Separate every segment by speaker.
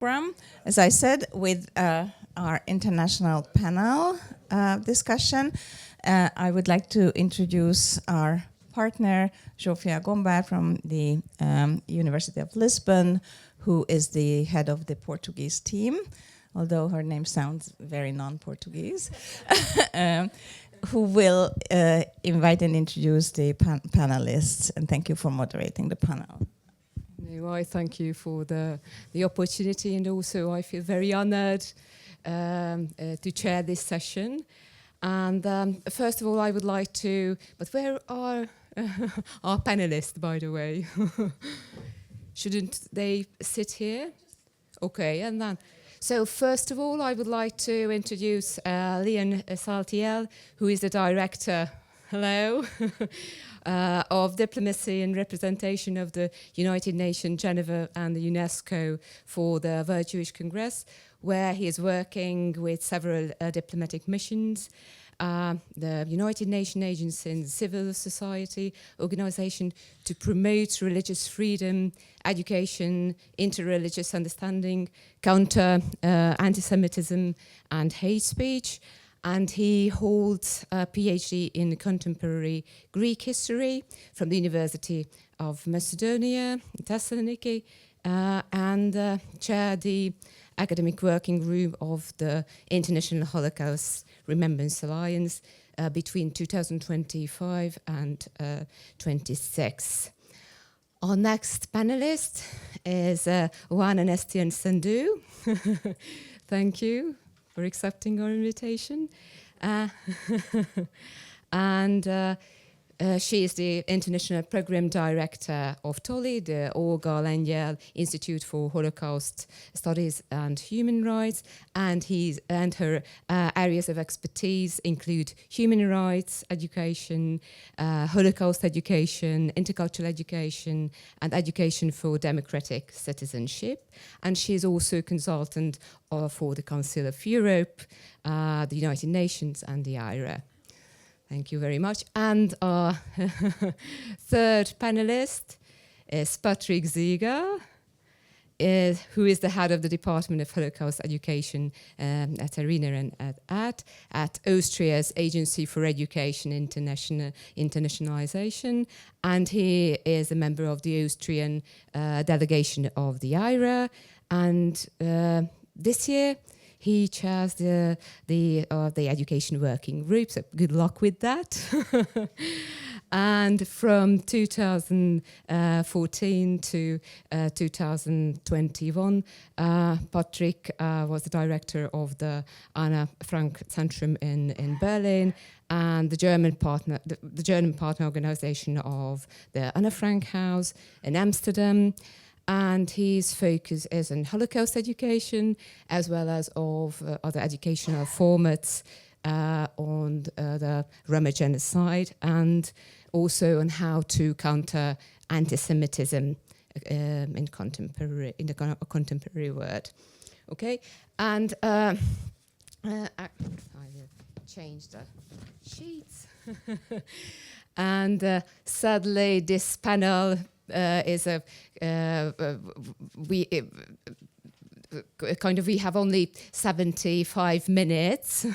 Speaker 1: program, as I said, with our international panel discussion. I would like to introduce our partner, Zsófia Gombár from the University of Lisbon, who is the head of the Portuguese team, although her name sounds very non-Portuguese, who will invite and introduce the panelists. And thank you for moderating the panel.
Speaker 2: I thank you for the opportunity, and also I feel very honored to chair this session. And first of all, I would like to, but where are our panelists, by the way? Shouldn't they sit here? Okay, and then. So first of all, I would like to introduce Saltiel, who is the director, hello, of diplomacy and representation of the United Nations, Geneva, and the UNESCO for the World Jewish Congress, where he is working with several diplomatic missions, the United Nations agency and civil society organization to promote religious freedom, education, interreligious understanding, counter anti-Semitism and hate speech. And he holds a PhD in contemporary Greek history from the University of Macedonia, Thessaloniki, and chaired the academic working group of the International Holocaust Remembrance Alliance between 2025 and 26. Our next panelist is Oana Nestian-Sandu. Thank you for accepting our invitation. And she is the International Program Director of TOLI, the Olga Lengyel Institute for Holocaust Studies and Human Rights. And her areas of expertise include human rights education, Holocaust education, intercultural education, and education for democratic citizenship. And she is also a consultant for the Council of Europe, the United Nations, and the IHRA. Thank you very much. And our third panelist is Patrick Siegele, who is the head of the Department of Holocaust Education at OeAD-erinnern.at at Austria's Agency for Education Internationalization. And he is a member of the Austrian delegation of the IHRA. And this year, he chairs the education working group, so good luck with that. And from 2014 to 2021, Patrick was the director of the Anna Frank Zentrum in Berlin, and the German partner organization of the Anna Frank House in Amsterdam. And his focus is on Holocaust education, as well as of other educational formats on the Roma genocide, and also on how to counter anti-Semitism in the contemporary world. Okay, and I will change the sheets. And sadly, this panel is we have only 75 minutes.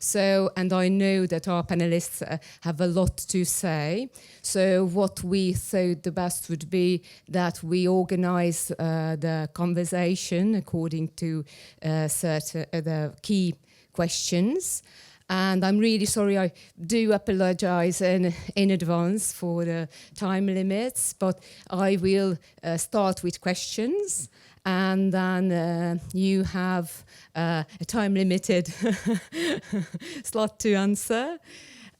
Speaker 2: So, and I know that our panelists have a lot to say. So what we thought the best would be that we organize the conversation according to certain the key questions. And I'm really sorry, I do apologize in advance for the time limits, but I will start with questions, and then you have a time-limited slot to answer.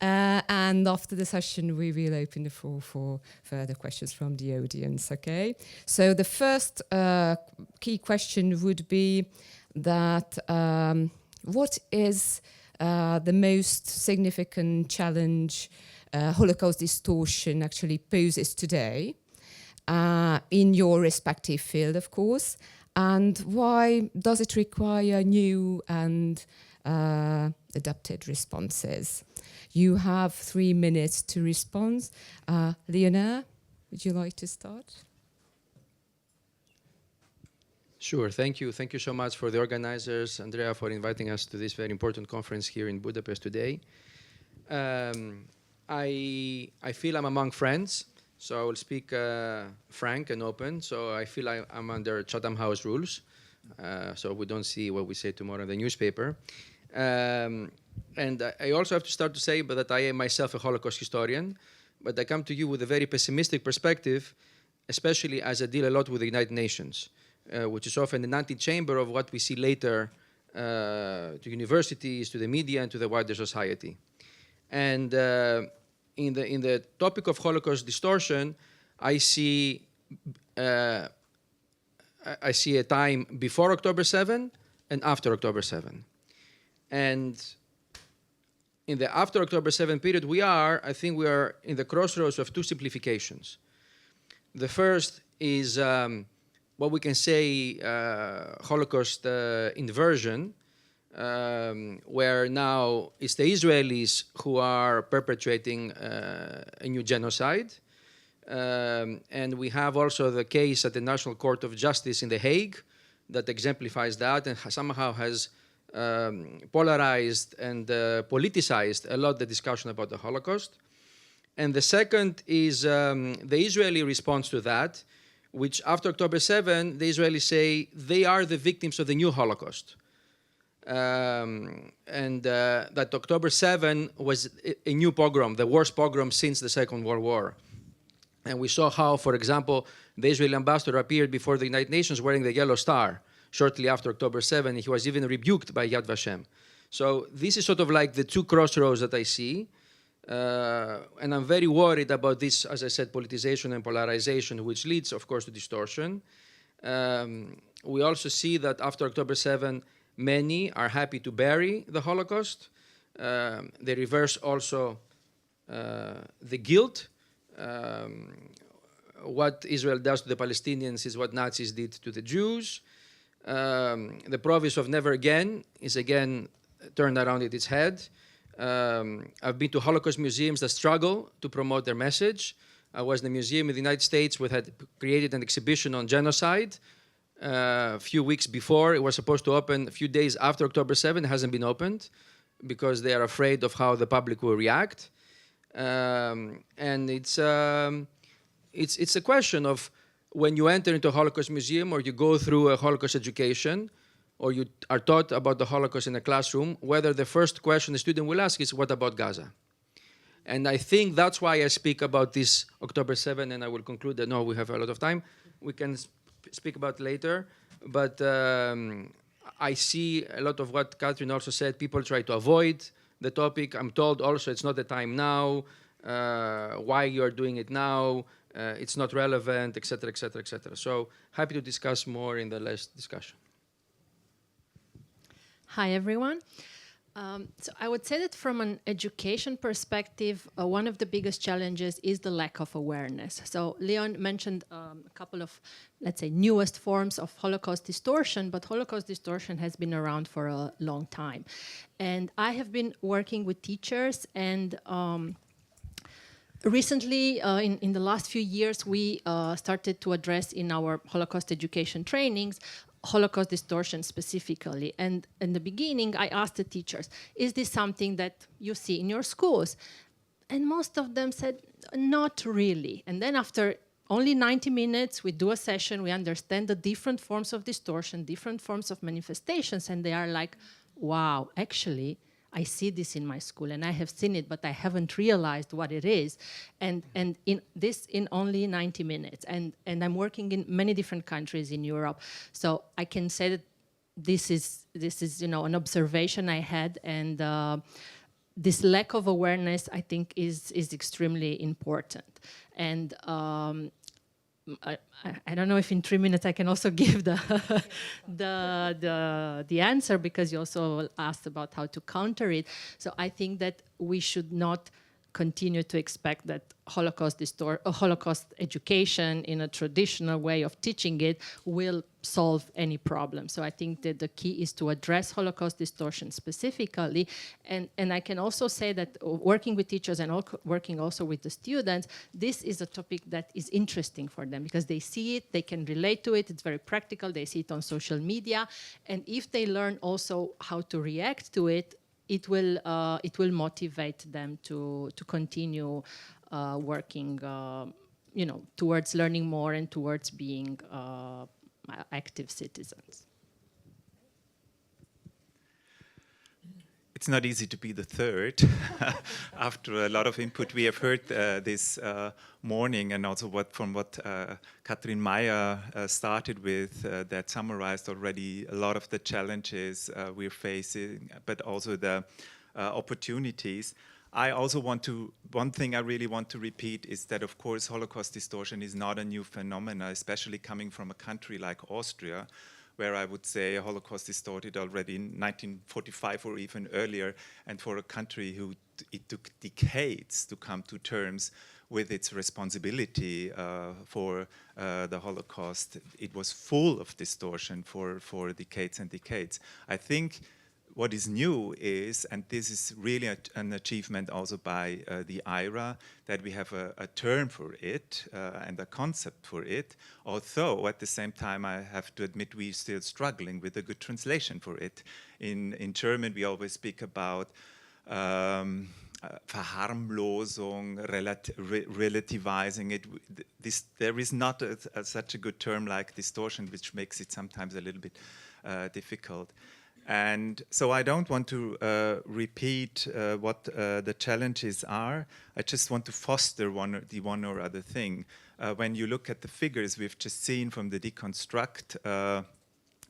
Speaker 2: And after the session, we will open the floor for further questions from the audience, okay? So the first key question would be that what is the most significant challenge Holocaust distortion actually poses today in your respective field, of course, and why does it require new and adapted responses? You have 3 minutes to respond. Leonard, would you like to start?
Speaker 3: Sure, thank you. Thank you so much for the organizers, Andrea, for inviting us to this very important conference here in Budapest today. I feel I'm among friends, so I will speak frank and open. So I feel I'm under Chatham House rules, so we don't see what we say tomorrow in the newspaper. And I also have to start to say that I am myself a Holocaust historian, but I come to you with a very pessimistic perspective, especially as I deal a lot with the United Nations, which is often an antechamber of what we see later to universities, to the media, and to the wider society. And in the topic of Holocaust distortion, I see a time before October 7 and after October 7. And in the after October 7 period, I think we are in the crossroads of two simplifications. The first is what we can say Holocaust inversion, where now it's the Israelis who are perpetrating a new genocide. And we have also the case at the National Court of Justice in The Hague that exemplifies that and somehow has polarized and politicized a lot the discussion about the Holocaust. And the second is the Israeli response to that, which after October 7, the Israelis say they are the victims of the new Holocaust. And that October 7 was a new pogrom, the worst pogrom since the Second World War. And we saw how, for example, the Israeli ambassador appeared before the United Nations wearing the yellow star shortly after October 7. He was even rebuked by Yad Vashem. So this is sort of like the two crossroads that I see. And I'm very worried about this, as I said, politicization and polarization, which leads, of course, to distortion. We also see that after October 7, many are happy to bury the Holocaust. They reverse also the guilt. What Israel does to the Palestinians is what Nazis did to the Jews. The promise of never again is again turned around at its head. I've been to Holocaust museums that struggle to promote their message. I was in a museum in the United States which had created an exhibition on genocide. A few weeks before, it was supposed to open a few days after October 7. It hasn't been opened because they are afraid of how the public will react. And it's a question of when you enter into a Holocaust museum or you go through a Holocaust education or you are taught about the Holocaust in a classroom, whether the first question the student will ask is, what about Gaza? And I think that's why I speak about this October 7, and I will conclude that, no, we have a lot of time. We can speak about later, but I see a lot of what Catherine also said. People try to avoid the topic. I'm told also it's not the time now, why you are doing it now, it's not relevant, etc., etc., etc. So happy to discuss more in the last discussion.
Speaker 4: Hi, everyone. So I would say that from an education perspective, one of the biggest challenges is the lack of awareness. So Leon mentioned a couple of, let's say, newest forms of Holocaust distortion, but Holocaust distortion has been around for a long time. And I have been working with teachers, and recently, in the last few years, we started to address in our Holocaust education trainings Holocaust distortion specifically. And in the beginning, I asked the teachers, is this something that you see in your schools? And most of them said, not really. And then after only 90 minutes, we do a session, we understand the different forms of distortion, different forms of manifestations, and they are like, wow, actually, I see this in my school, and I have seen it, but I haven't realized what it is. And in this in only 90 minutes. And I'm working in many different countries in Europe. So I can say that this is an observation I had, and this lack of awareness, I think, is extremely important. And I don't know if in 3 minutes I can also give the answer, because you also asked about how to counter it. So I think that we should not continue to expect that Holocaust education in a traditional way of teaching it will solve any problem. So I think that the key is to address Holocaust distortion specifically. And I can also say that working with teachers and working also with the students, this is a topic that is interesting for them because they see it, they can relate to it, it's very practical, they see it on social media. And if they learn also how to react to it, it will motivate them to continue working, towards learning more and towards being active citizens.
Speaker 5: It's not easy to be the third. After a lot of input we have heard this morning, and also from what Katrin Meyer started with, that summarized already a lot of the challenges we're facing, but also the opportunities. One thing I really want to repeat is that, of course, Holocaust distortion is not a new phenomenon, especially coming from a country like Austria, where I would say Holocaust distorted already in 1945 or even earlier, and for a country it took decades to come to terms with its responsibility for the Holocaust. It was full of distortion for decades and decades. I think what is new is, and this is really an achievement also by the IHRA, that we have a term for it and a concept for it, although at the same time I have to admit we're still struggling with a good translation for it. In German we always speak about Verharmlosung, relativizing it. There is not such a good term like distortion, which makes it sometimes a little bit difficult. And so I don't want to repeat what the challenges are. I just want to foster the one or other thing. When you look at the figures we've just seen from the Deconstruct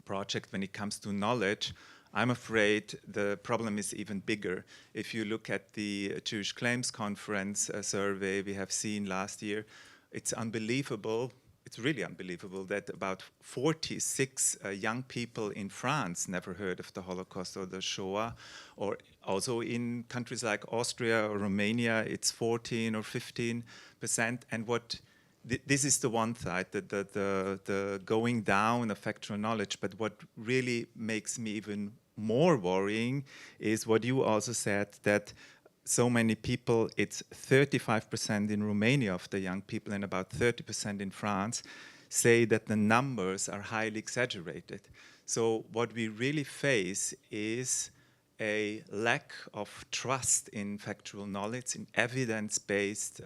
Speaker 5: project when it comes to knowledge, I'm afraid the problem is even bigger. If you look at the Jewish Claims Conference survey we have seen last year, it's unbelievable. It's really unbelievable that about 46 young people in France never heard of the Holocaust or the Shoah, or also in countries like Austria or Romania, it's 14 or 15%. And this is the one side, the going down of factual knowledge. But what really makes me even more worrying is what you also said, that so many people, it's 35% in Romania of the young people and about 30% in France, say that the numbers are highly exaggerated. So what we really face is a lack of trust in factual knowledge, in evidence-based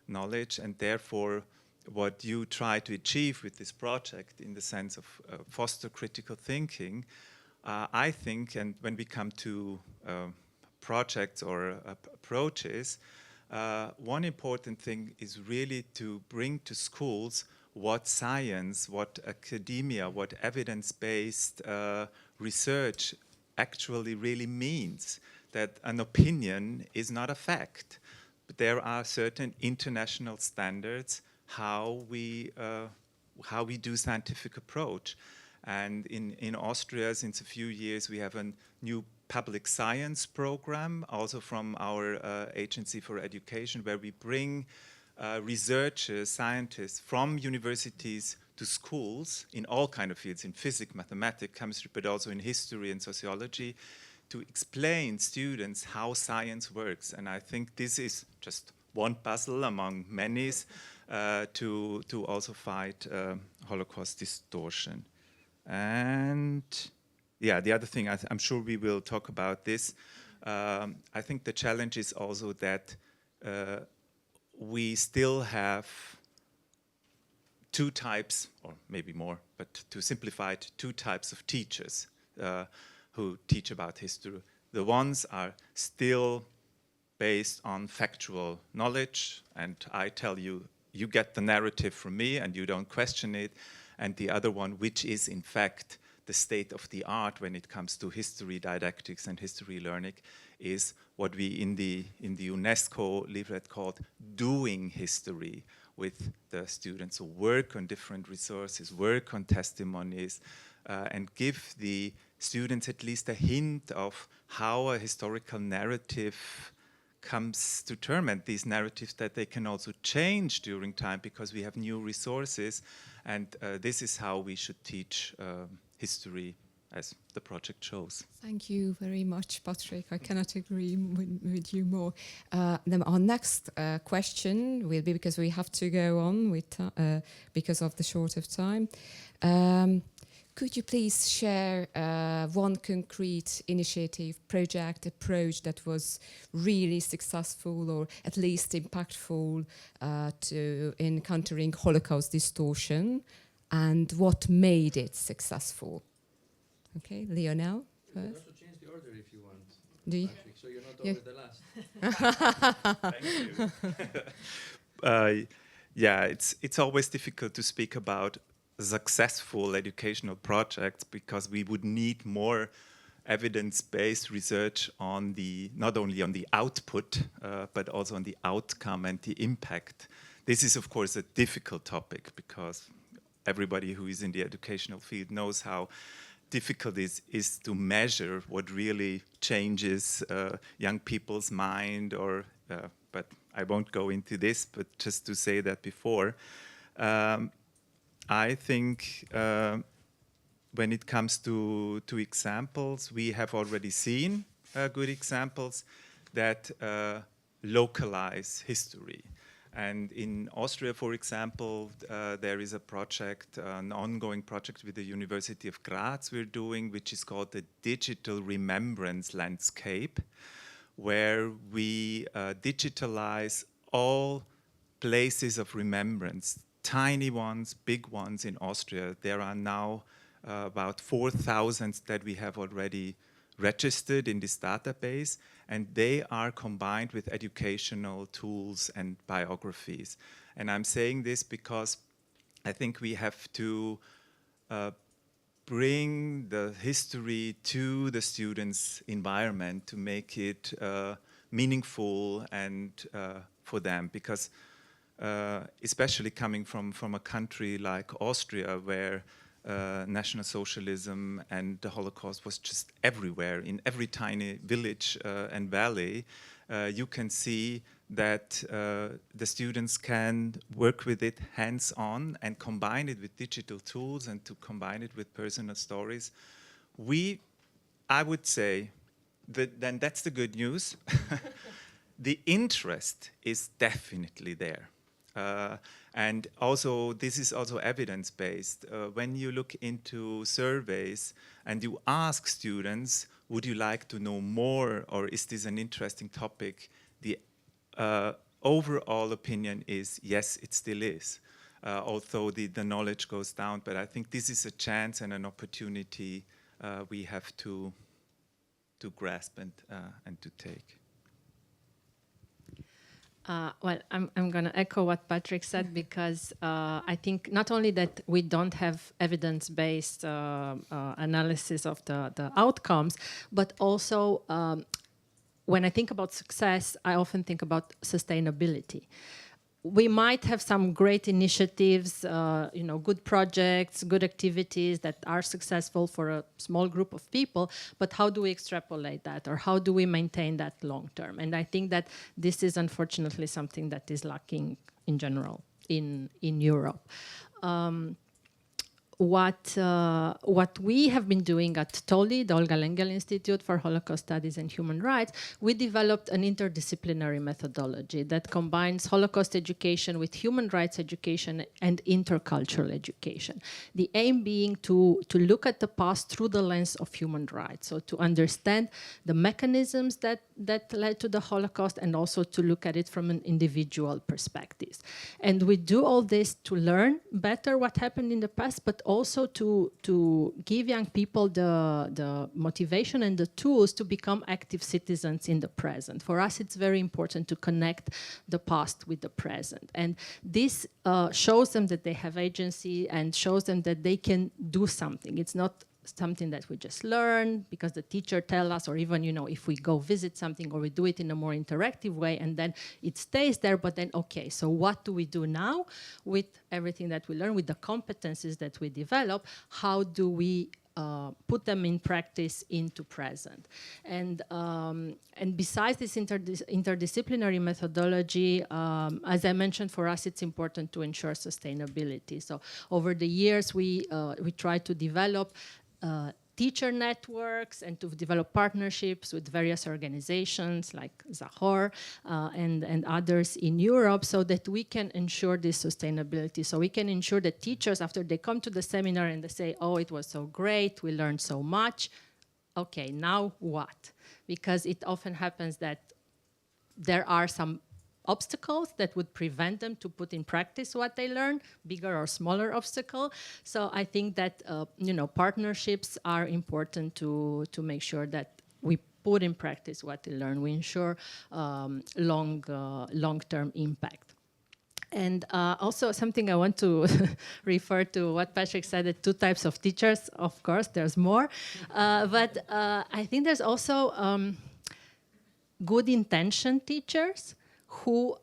Speaker 5: knowledge, and therefore what you try to achieve with this project in the sense of foster critical thinking, I think, and when we come to projects or approaches, one important thing is really to bring to schools what science, what academia, what evidence-based research actually really means, that an opinion is not a fact. But there are certain international standards how we do scientific approach. And in Austria, since a few years, we have a new public science program, also from our Agency for Education, where we bring researchers, scientists from universities to schools in all kinds of fields, in physics, mathematics, chemistry, but also in history and sociology, to explain students how science works. And I think this is just one puzzle among many to also fight Holocaust distortion. And yeah, the other thing, I'm sure we will talk about this. I think the challenge is also that we still have two types, or maybe more, but to simplify it, two types of teachers who teach about history. The ones are still based on factual knowledge, and I tell you, you get the narrative from me and you don't question it. And the other one, which is in fact the state of the art when it comes to history didactics and history learning, is what we in the UNESCO leaflet called doing history with the students, who work on different resources, work on testimonies, and give the students at least a hint of how a historical narrative comes to term, and these narratives that they can also change during time because we have new resources, and this is how we should teach history as the project shows.
Speaker 2: Thank you very much, Patrick. I cannot agree with you more. Then our next question will be, because we have to go on with because of the short of time. Could you please share one concrete initiative, project, approach that was really successful or at least impactful to encountering Holocaust distortion, and what made it successful? Okay, Lionel
Speaker 3: You can
Speaker 2: first.
Speaker 3: also change the order if you want.
Speaker 2: Do you?
Speaker 3: Patrick, so you're not
Speaker 2: Yeah.
Speaker 3: always the last.
Speaker 5: Thank you. Yeah, it's always difficult to speak about successful educational projects because we would need more evidence-based research on not only on the output, but also on the outcome and the impact. This is, of course, a difficult topic because everybody who is in the educational field knows how difficult it is to measure what really changes young people's mind, but I won't go into this, but just to say that before. I think when it comes to examples, we have already seen good examples that localize history. And in Austria, for example, there is a project, an ongoing project with the University of Graz we're doing, which is called the Digital Remembrance Landscape, where we digitalize all places of remembrance, tiny ones, big ones in Austria. There are now about 4,000 that we have already registered in this database, and they are combined with educational tools and biographies. And I'm saying this because I think we have to bring the history to the students' environment to make it meaningful and for them, because especially coming from a country like Austria, where National Socialism and the Holocaust was just everywhere, in every tiny village and valley, you can see that the students can work with it hands-on and combine it with digital tools and to combine it with personal stories. I would say that then that's the good news. The interest is definitely there. And also, this is also evidence-based. When you look into surveys and you ask students, would you like to know more, or is this an interesting topic? The overall opinion is, yes, it still is, although the knowledge goes down. But I think this is a chance and an opportunity we have to grasp and to take.
Speaker 4: Well, I'm going to echo what Patrick said, because I think not only that we don't have evidence-based analysis of the outcomes, but also when I think about success, I often think about sustainability. We might have some great initiatives, good projects, good activities that are successful for a small group of people, but how do we extrapolate that, or how do we maintain that long term? And I think that this is unfortunately something that is lacking in general in Europe. What we have been doing at TOLI, the Olga Lengyel Institute for Holocaust Studies and Human Rights, we developed an interdisciplinary methodology that combines Holocaust education with human rights education and intercultural education. The aim being to look at the past through the lens of human rights, so to understand the mechanisms that led to the Holocaust, and also to look at it from an individual perspective. And we do all this to learn better what happened in the past, but also to give young people the motivation and the tools to become active citizens in the present. For us, it's very important to connect the past with the present. And this shows them that they have agency and shows them that they can do something. It's not something that we just learn because the teacher tells us, or even, if we go visit something, or we do it in a more interactive way, and then it stays there. But then, okay, so what do we do now with everything that we learn, with the competencies that we develop? How do we put them in practice into present. And besides this interdisciplinary methodology, as I mentioned, for us it's important to ensure sustainability. So over the years we try to develop teacher networks and to develop partnerships with various organizations like Zahor and others in Europe, so that we can ensure this sustainability. So we can ensure that teachers, after they come to the seminar and they say, oh, it was so great, we learned so much, okay, now what? Because it often happens that there are some obstacles that would prevent them to put in practice what they learn, bigger or smaller obstacle. So I think that partnerships are important to make sure that we put in practice what they learn. We ensure long-term impact. And also something I want to refer to what Patrick said, that 2 types of teachers. Of course, there's more. But I think there's also good intention teachers who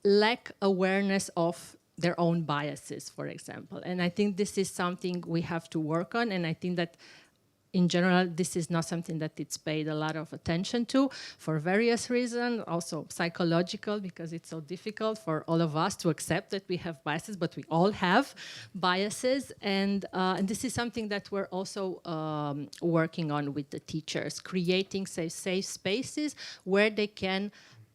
Speaker 4: lack awareness of their own biases, for example. And I think this is something we have to work on, and I think that in general, this is not something that it's paid a lot of attention to for various reasons, also psychological, because it's so difficult for all of us to accept that we have biases, but we all have biases. And this is something that we're also working on with the teachers, creating safe spaces where they can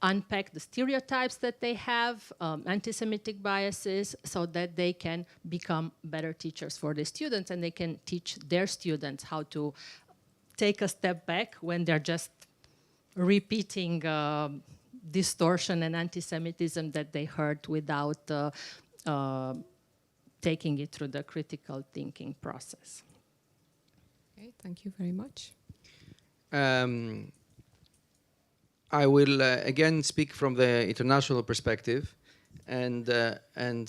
Speaker 4: unpack the stereotypes that they have, anti-Semitic biases, so that they can become better teachers for the students, and they can teach their students how to take a step back when they're just repeating distortion and anti-Semitism that they heard without taking it through the critical thinking process.
Speaker 2: Okay, thank you very much.
Speaker 3: I will again speak from the international perspective and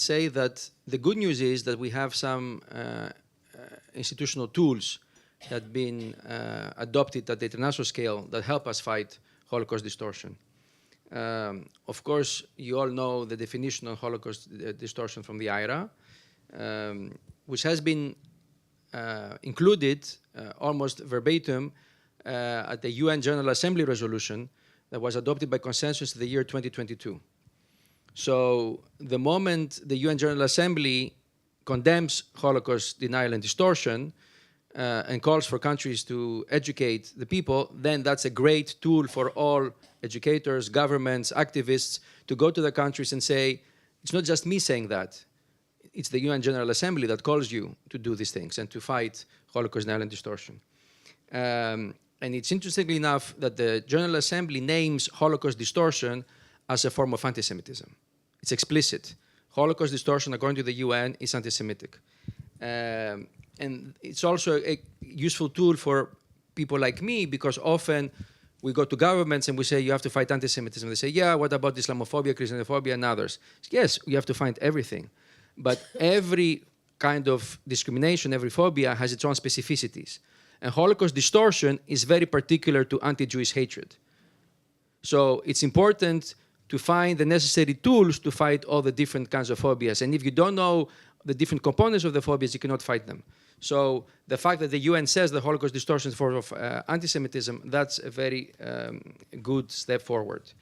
Speaker 3: say that the good news is that we have some institutional tools that have been adopted at the international scale that help us fight Holocaust distortion. Of course, you all know the definition of Holocaust distortion from the IHRA, which has been included almost verbatim at the UN General Assembly resolution that was adopted by consensus in the year 2022. So the moment the UN General Assembly condemns Holocaust denial and distortion and calls for countries to educate the people, then that's a great tool for all educators, governments, activists to go to the countries and say, it's not just me saying that, it's the UN General Assembly that calls you to do these things and to fight Holocaust denial and distortion. And it's interestingly enough that the General Assembly names Holocaust distortion as a form of anti-Semitism. It's explicit. Holocaust distortion, according to the UN, is anti-Semitic. And it's also a useful tool for people like me, because often we go to governments and we say, you have to fight anti-Semitism. They say, yeah, what about Islamophobia, Christianophobia, and others? Yes, you have to fight everything. But every kind of discrimination, every phobia has its own specificities. And Holocaust distortion is very particular to anti-Jewish hatred. So it's important to find the necessary tools to fight all the different kinds of phobias. And if you don't know the different components of the phobias, you cannot fight them. So the fact that the UN says the Holocaust distortion is a form of anti-Semitism, that's a very good step forward.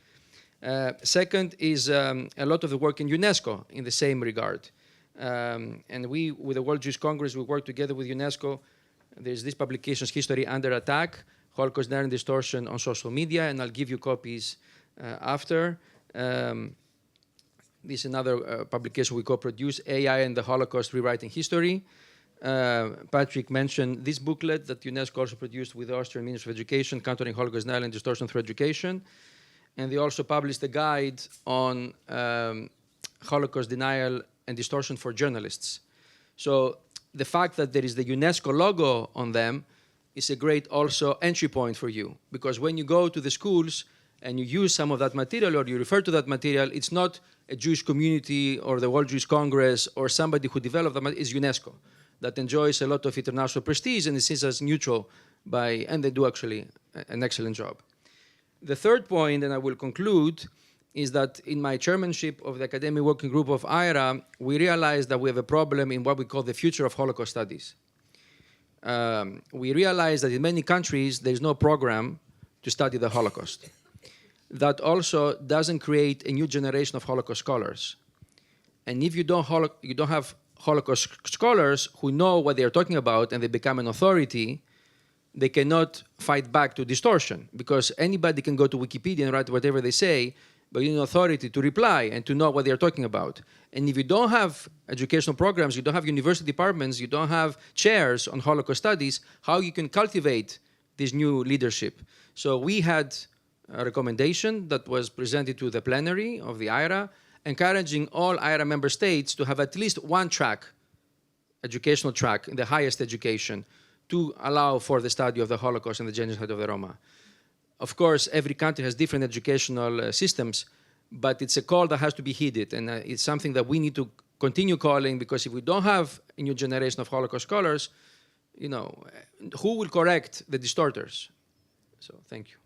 Speaker 3: Second is a lot of the work in UNESCO in the same regard. And we, with the World Jewish Congress, we work together with UNESCO. There's this publication's History Under Attack, Holocaust Denial and Distortion on Social Media, and I'll give you copies after. This is another publication we co-produced, AI and the Holocaust Rewriting History. Patrick mentioned this booklet that UNESCO also produced with the Austrian Ministry of Education, Countering Holocaust Denial and Distortion Through Education. And they also published a guide on Holocaust denial and distortion for journalists. So the fact that there is the UNESCO logo on them is a great also entry point for you, because when you go to the schools and you use some of that material or you refer to that material, it's not a Jewish community or the World Jewish Congress or somebody who developed them, it's UNESCO that enjoys a lot of international prestige and is seen as neutral and they do actually an excellent job. The third point, and I will conclude, is that in my chairmanship of the academic working group of IHRA, we realized that we have a problem in what we call the future of Holocaust studies. we realized that in many countries there's no program to study the Holocaust. That also doesn't create a new generation of Holocaust scholars. And if you don't have Holocaust scholars who know what they're talking about and they become an authority, they cannot fight back to distortion, because anybody can go to Wikipedia and write whatever they say, but you need an authority to reply and to know what they're talking about. And if you don't have educational programs, you don't have university departments, you don't have chairs on Holocaust studies, how you can cultivate this new leadership? So we had a recommendation that was presented to the plenary of the IHRA, encouraging all IHRA member states to have at least one track, educational track, in the highest education, to allow for the study of the Holocaust and the genocide of the Roma. Of course, every country has different educational systems, but it's a call that has to be heeded, and it's something that we need to continue calling, because if we don't have a new generation of Holocaust scholars, you know, who will correct the distorters? So, thank you.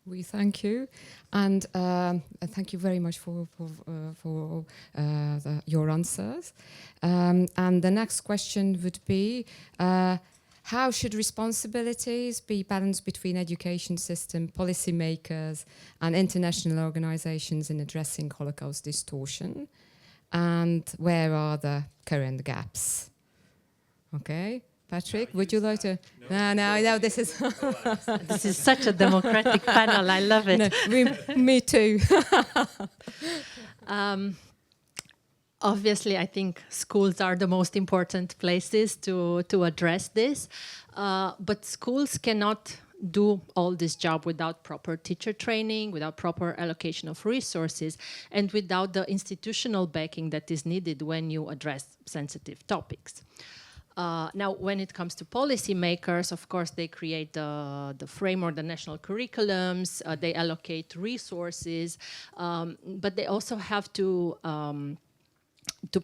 Speaker 2: We thank you, and thank you very much for your answers. And the next question would be, how should responsibilities be balanced between education system, policymakers, and international organizations in addressing Holocaust distortion? And where are the current gaps? Okay, Patrick, would you like to? No, this is...
Speaker 4: This is such a democratic panel, I love it.
Speaker 2: No, me too.
Speaker 4: Obviously, I think schools are the most important places to address this, but schools cannot do all this job without proper teacher training, without proper allocation of resources, and without the institutional backing that is needed when you address sensitive topics. Now, when it comes to policymakers, of course, they create the framework, the national curriculums, they allocate resources, but they also have to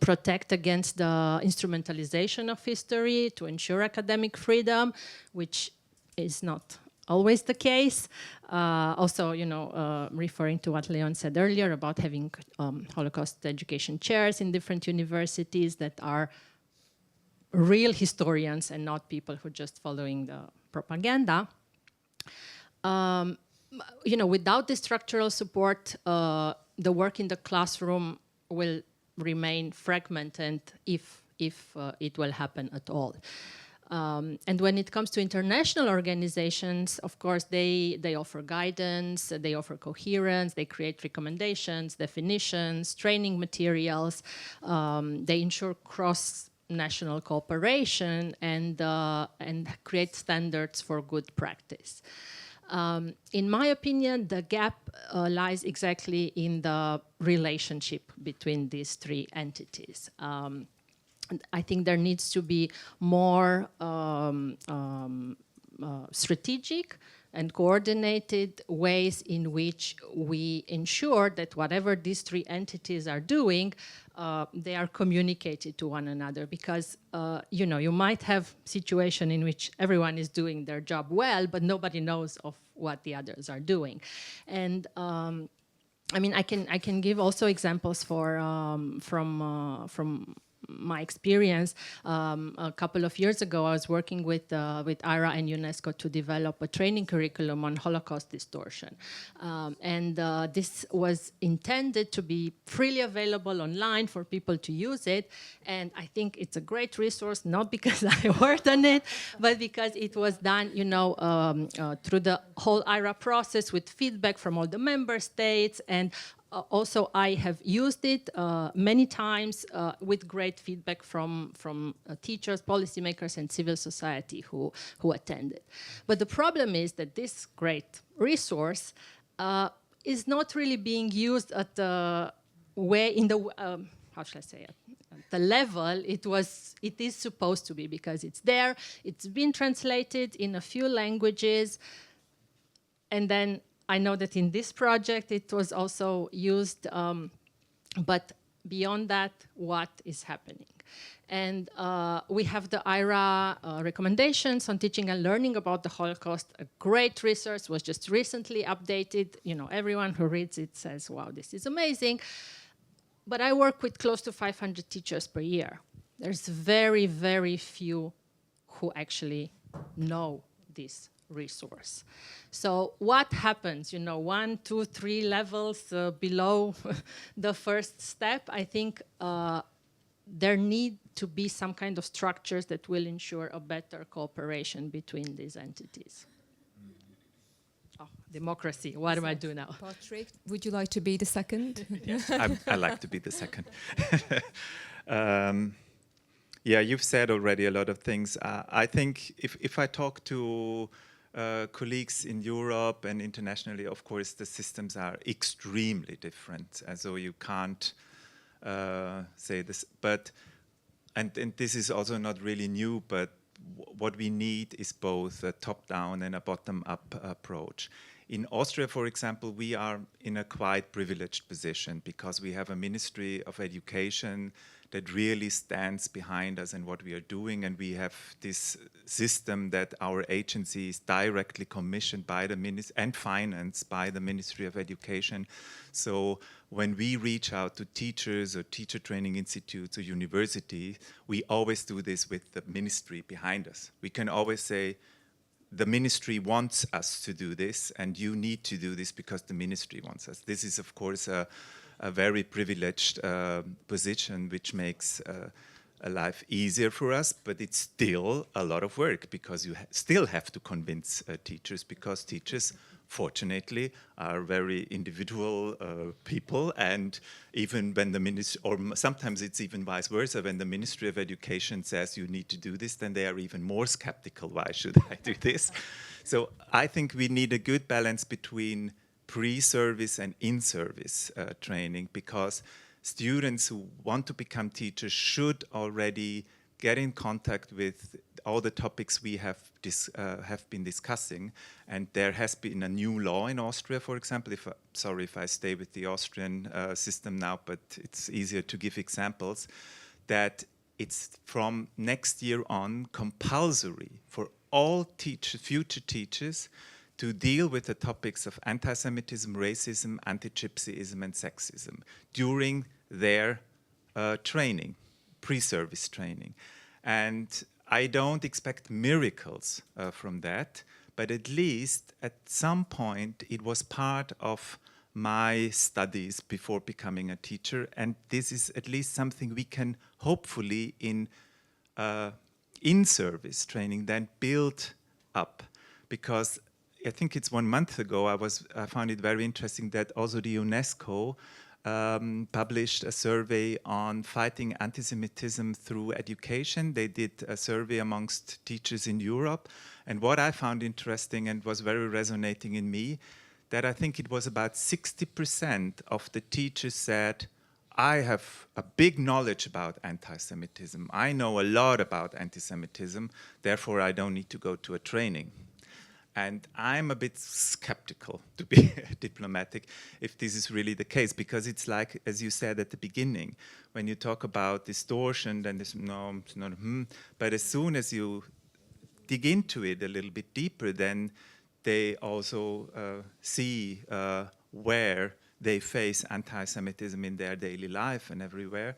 Speaker 4: protect against the instrumentalization of history, to ensure academic freedom, which is not always the case. Also, you know, referring to what Leon said earlier about having Holocaust education chairs in different universities that are real historians and not people who are just following the propaganda. You know, without the structural support, the work in the classroom will remain fragmented if it will happen at all. And when it comes to international organizations, of course, they offer guidance, they offer coherence, they create recommendations, definitions, training materials, they ensure cross-national cooperation and create standards for good practice. In my opinion, the gap lies exactly in the relationship between these three entities. I think there needs to be more strategic and coordinated ways in which we ensure that whatever these three entities are doing, they are communicated to one another, because you know, you might have a situation in which everyone is doing their job well, but nobody knows of what the others are doing. And I mean, I can give also examples from my experience. A couple of years ago, I was working with IHRA and UNESCO to develop a training curriculum on Holocaust distortion. And this was intended to be freely available online for people to use it. And I think it's a great resource, not because I worked on it, but because it was done, you know, through the whole IHRA process with feedback from all the member states. And also, I have used it many times with great feedback from teachers, policymakers, and civil society who attended. But the problem is that this great resource is not really being used at the way in the how should I say it? At the level it is supposed to be, because it's there, it's been translated in a few languages, and then I know that in this project it was also used, but beyond that, what is happening? And we have the IHRA recommendations on teaching and learning about the Holocaust. A great resource was just recently updated. You know, everyone who reads it says, wow, this is amazing. But I work with close to 500 teachers per year. There's very, very few who actually know this resource. So what happens, 1, 2, 3 levels below the first step? I think there need to be some kind of structures that will ensure a better cooperation between these entities. Oh, democracy, what am I doing now?
Speaker 2: Patrick, would you like to be the second?
Speaker 5: I like to be the second. Yeah, you've said already a lot of things. I think if I talk to colleagues in Europe and internationally, of course, the systems are extremely different. And so you can't say this. But, and this is also not really new, but what we need is both a top-down and a bottom-up approach. In Austria, for example, we are in a quite privileged position because we have a Ministry of Education that really stands behind us and what we are doing, and we have this system that our agency is directly commissioned by the and financed by the Ministry of Education. So when we reach out to teachers or teacher training institutes or universities, we always do this with the ministry behind us. We can always say, the ministry wants us to do this, and you need to do this because the ministry wants us. This is, of course, a very privileged position, which makes life easier for us, but it's still a lot of work because you still have to convince teachers, because teachers, fortunately, are very individual people, and even when the ministry, or sometimes it's even vice versa, when the Ministry of Education says you need to do this, then they are even more skeptical, why should I do this? So I think we need a good balance between pre-service and in-service training, because students who want to become teachers should already get in contact with all the topics we have been discussing. And there has been a new law in Austria, for example. Sorry if I stay with the Austrian system now, but it's easier to give examples, that it's from next year on compulsory for all future teachers to deal with the topics of anti-Semitism, racism, anti-Gypsyism, and sexism during their training, pre-service training. And I don't expect miracles from that, but at least at some point it was part of my studies before becoming a teacher, and this is at least something we can hopefully in service training then build up, because I think it's 1 month ago I found it very interesting that also the UNESCO published a survey on fighting anti-Semitism through education. They did a survey amongst teachers in Europe, and what I found interesting and was very resonating in me, that I think it was about 60% of the teachers said, I have a big knowledge about anti-Semitism. I know a lot about anti-Semitism, therefore I don't need to go to a training. And I'm a bit skeptical, to be diplomatic, if this is really the case, because it's like, as you said at the beginning, when you talk about distortion, then there's no, it's not, but as soon as you dig into it a little bit deeper, then they also see where they face anti-Semitism in their daily life and everywhere.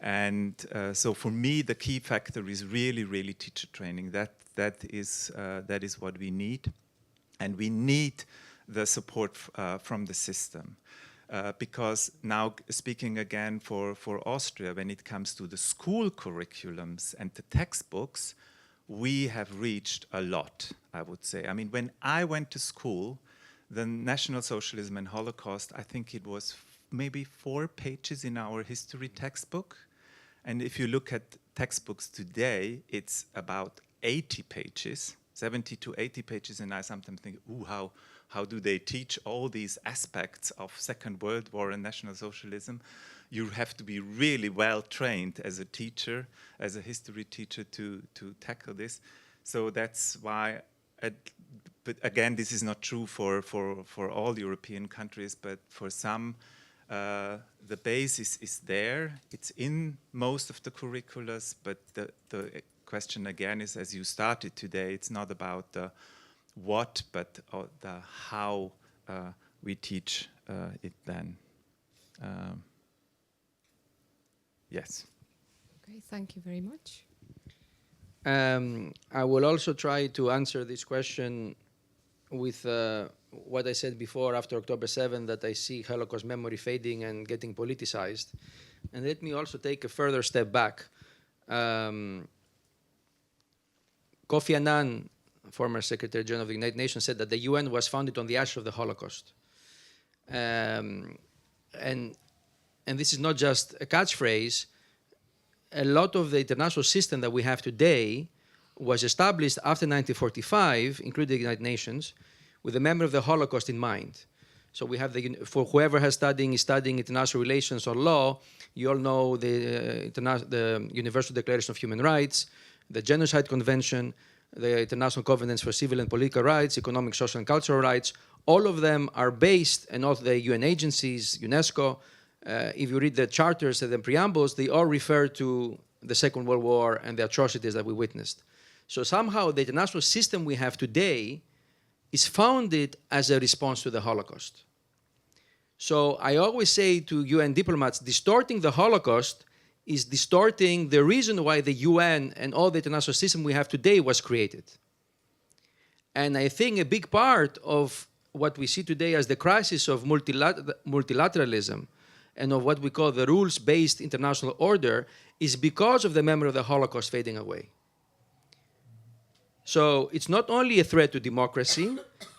Speaker 5: And so for me, the key factor is really, really teacher training. That is what we need. And we need the support from the system. Because now, speaking again for Austria, when it comes to the school curriculums and the textbooks, we have reached a lot, I would say. I mean, when I went to school, the National Socialism and Holocaust, I think it was maybe 4 pages in our history textbook. And if you look at textbooks today, it's about 80 pages, 70 to 80 pages, and I sometimes think, ooh, how do they teach all these aspects of Second World War and National Socialism? You have to be really well trained as a teacher, as a history teacher, to tackle this. So that's why, but again, this is not true for all European countries, but for some, the basis is there. It's in most of the curriculums, but the question again is, as you started today, it's not about the what, but the how we teach it then.
Speaker 2: Yes. Okay, thank you very much.
Speaker 3: I will also try to answer this question with what I said before after October 7, that I see Holocaust memory fading and getting politicized. And let me also take a further step back. Kofi Annan, former Secretary General of the United Nations, said that the UN was founded on the ashes of the Holocaust. And this is not just a catchphrase. A lot of the international system that we have today was established after 1945, including the United Nations, with the memory of the Holocaust in mind. So we have for whoever is studying international relations or law, you all know the Universal Declaration of Human Rights, the Genocide Convention, the International Covenants for Civil and Political Rights, Economic, Social, and Cultural Rights. All of them are based, and all the UN agencies, UNESCO, if you read the charters and the preambles, they all refer to the Second World War and the atrocities that we witnessed. So somehow the international system we have today is founded as a response to the Holocaust. So I always say to UN diplomats, distorting the Holocaust is distorting the reason why the UN and all the international system we have today was created. And I think a big part of what we see today as the crisis of multilateralism and of what we call the rules-based international order is because of the memory of the Holocaust fading away. So it's not only a threat to democracy,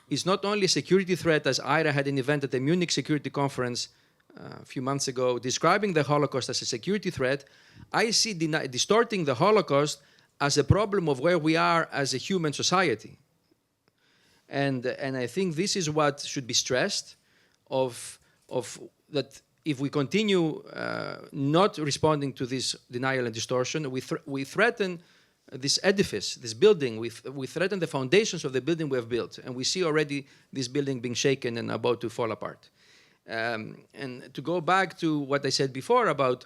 Speaker 3: it's not only a security threat, as IHRA had an event at the Munich Security Conference a few months ago describing the Holocaust as a security threat. I see distorting the Holocaust as a problem of where we are as a human society. And I think this is what should be stressed, of that if we continue not responding to this denial and distortion, we threaten this edifice, this building. We threaten the foundations of the building we have built. And we see already this building being shaken and about to fall apart. And to go back to what I said before about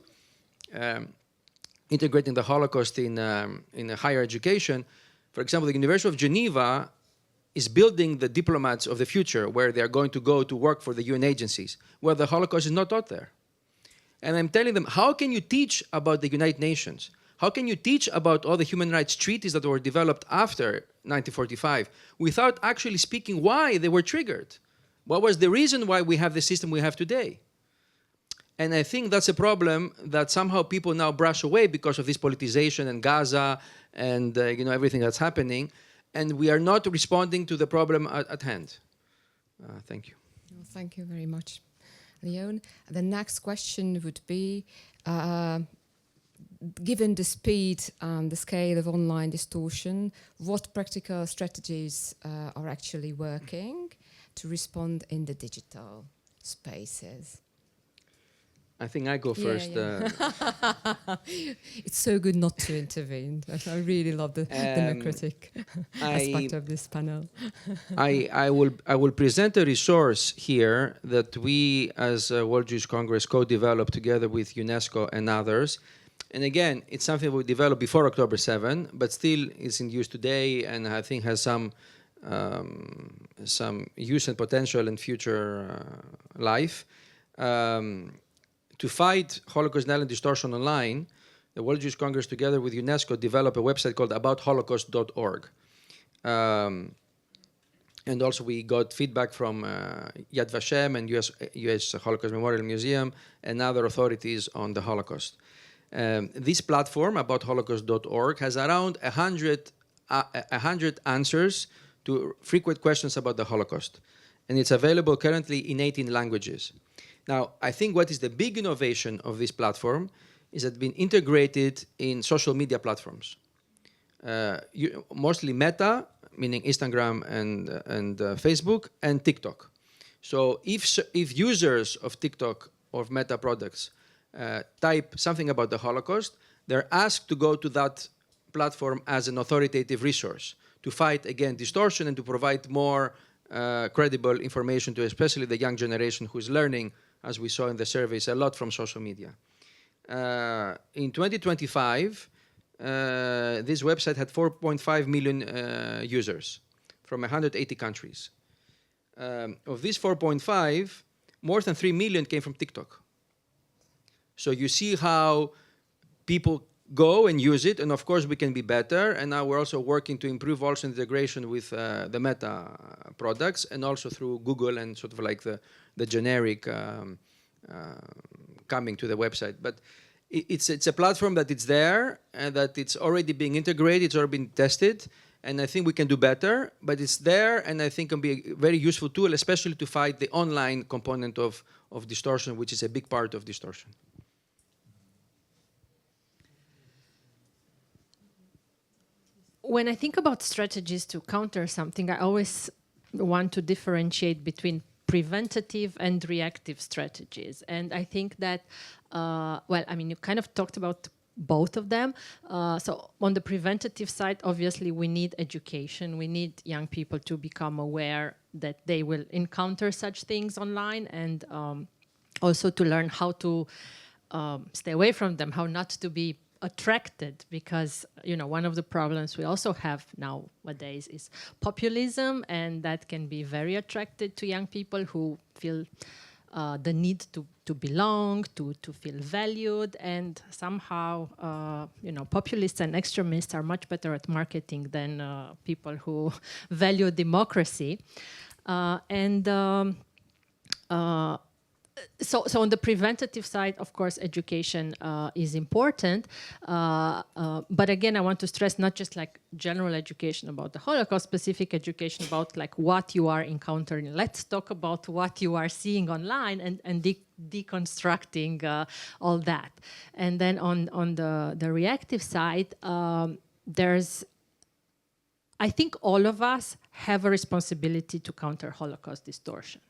Speaker 3: integrating the Holocaust in higher education, for example, the University of Geneva is building the diplomats of the future, where they're going to go to work for the UN agencies, where the Holocaust is not taught there. And I'm telling them, how can you teach about the United Nations? How can you teach about all the human rights treaties that were developed after 1945 without actually speaking why they were triggered? What was the reason why we have the system we have today? And I think that's a problem that somehow people now brush away because of this politicization and Gaza and everything that's happening. And we are not responding to the problem at hand. Thank you.
Speaker 2: Well, thank you very much, Leon. The next question would be, given the speed and the scale of online distortion, what practical strategies are actually working to respond in the digital spaces?
Speaker 3: I think I go first.
Speaker 2: Yeah. It's so good not to intervene. I really love the democratic aspect of this panel.
Speaker 3: I will present a resource here that we as World Jewish Congress co-developed together with UNESCO and others. And again, it's something we developed before October 7, but still is in use today, and I think has some use and potential in future life. To fight Holocaust denial and distortion online, the World Jewish Congress, together with UNESCO, developed a website called aboutholocaust.org. And also we got feedback from Yad Vashem and US Holocaust Memorial Museum and other authorities on the Holocaust. This platform, aboutholocaust.org, has around 100 answers to frequent questions about the Holocaust. And it's available currently in 18 languages. Now, I think what is the big innovation of this platform is that it's been integrated in social media platforms. Mostly Meta, meaning Instagram and Facebook, and TikTok. So if users of TikTok or of Meta products type something about the Holocaust, they're asked to go to that platform as an authoritative resource to fight against distortion and to provide more credible information to especially the young generation who is learning, as we saw in the surveys, a lot from social media. In 2025, this website had 4.5 million users from 180 countries. Of these 4.5, more than 3 million came from TikTok. So you see how people go and use it, and of course we can be better. And now we're also working to improve also integration with the Meta products, and also through Google and sort of like the generic coming to the website. But it's a platform that it's there and that it's already being integrated, it's already been tested, and I think we can do better, but it's there, and I think can be a very useful tool, especially to fight the online component of distortion, which is a big part of distortion.
Speaker 4: When I think about strategies to counter something, I always want to differentiate between preventative and reactive strategies. And I think that, well, I mean, you kind of talked about both of them. So on the preventative side, obviously, we need education. We need young people to become aware that they will encounter such things online, and also to learn how to stay away from them, how not to be attracted, because one of the problems we also have nowadays is populism, and that can be very attracted to young people who feel the need to belong, to feel valued, and somehow populists and extremists are much better at marketing than people who value democracy. So on the preventative side, of course, education is important. But again, I want to stress not just like general education about the Holocaust, specific education about like what you are encountering. Let's talk about what you are seeing online and deconstructing all that. And then on the reactive side, I think all of us have a responsibility to counter Holocaust distortion.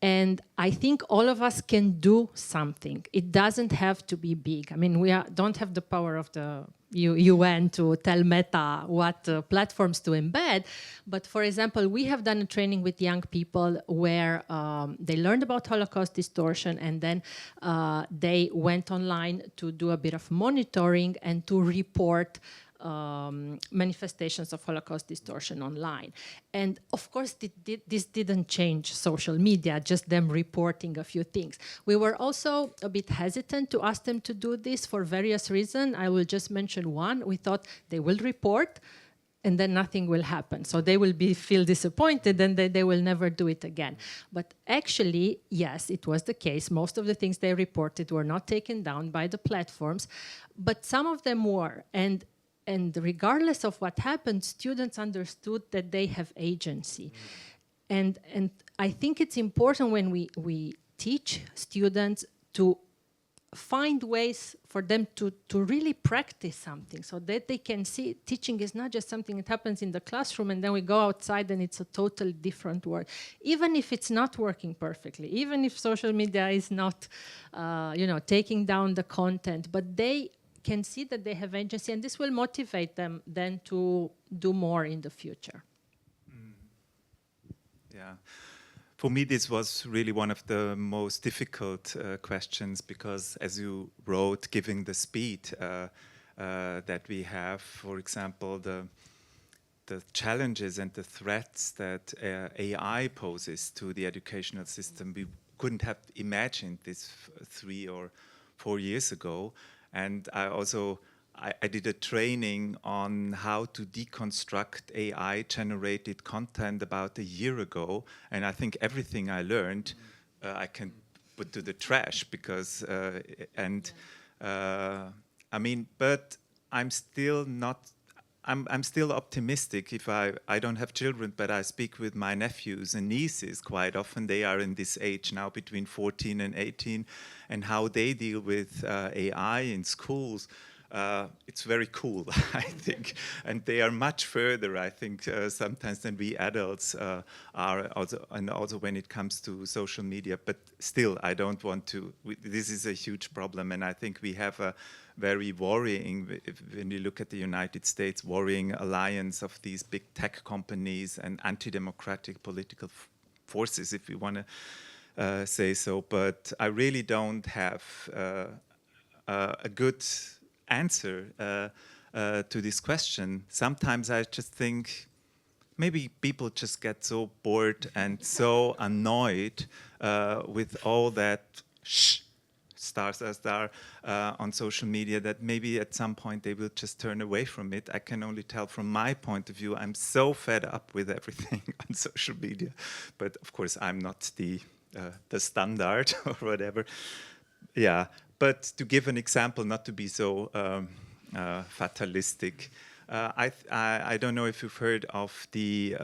Speaker 4: And I think all of us can do something. It doesn't have to be big. I mean, we don't have the power of the UN to tell Meta what platforms to embed. But for example, we have done a training with young people where they learned about Holocaust distortion, and then they went online to do a bit of monitoring and to report manifestations of Holocaust distortion online. And of course, this didn't change social media, just them reporting a few things. We were also a bit hesitant to ask them to do this for various reasons. I will just mention one. We thought they will report and then nothing will happen. So they will feel disappointed and they will never do it again. But actually, yes, it was the case. Most of the things they reported were not taken down by the platforms, but some of them were. And regardless of what happened, students understood that they have agency. And I think it's important when we teach students to find ways for them to really practice something, so that they can see teaching is not just something that happens in the classroom and then we go outside and it's a totally different world. Even if it's not working perfectly, even if social media is not taking down the content, but they can see that they have agency, and this will motivate them then to do more in the future.
Speaker 5: Yeah. For me, this was really one of the most difficult questions, because as you wrote, given the speed that we have, for example, the challenges and the threats that AI poses to the educational system, we couldn't have imagined this 3 or 4 years ago. And I did a training on how to deconstruct AI-generated content about a year ago, and I think everything I learned I can put to the trash, because I mean, but I'm still not. I'm still optimistic. If I don't have children, but I speak with my nephews and nieces quite often. They are in this age now, between 14 and 18, and how they deal with AI in schools. It's very cool, I think, and they are much further, I think, sometimes than we adults are, also when it comes to social media. But still, I don't want to. This is a huge problem, and I think we have a very worrying, when you look at the United States, worrying alliance of these big tech companies and anti-democratic political forces, if you want to say so. But I really don't have a good answer to this question. Sometimes I just think maybe people just get so bored and so annoyed with all that stars as they are on social media, that maybe at some point they will just turn away from it. I can only tell from my point of view, I'm so fed up with everything on social media. But of course, I'm not the standard or whatever. Yeah, but to give an example, not to be so fatalistic, I don't know if you've heard of the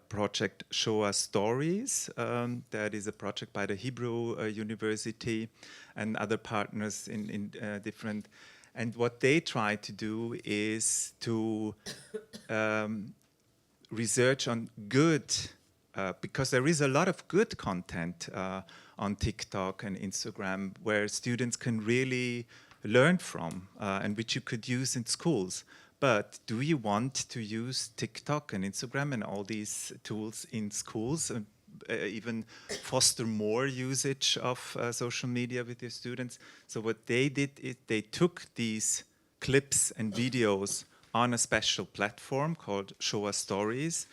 Speaker 5: project Show Us Stories. That is a project by the Hebrew University and other partners in different. And what they try to do is to research on good, because there is a lot of good content on TikTok and Instagram where students can really learn from and which you could use in schools. But do you want to use TikTok and Instagram and all these tools in schools and even foster more usage of social media with your students? So what they did is they took these clips and videos on a special platform called Show Us Stories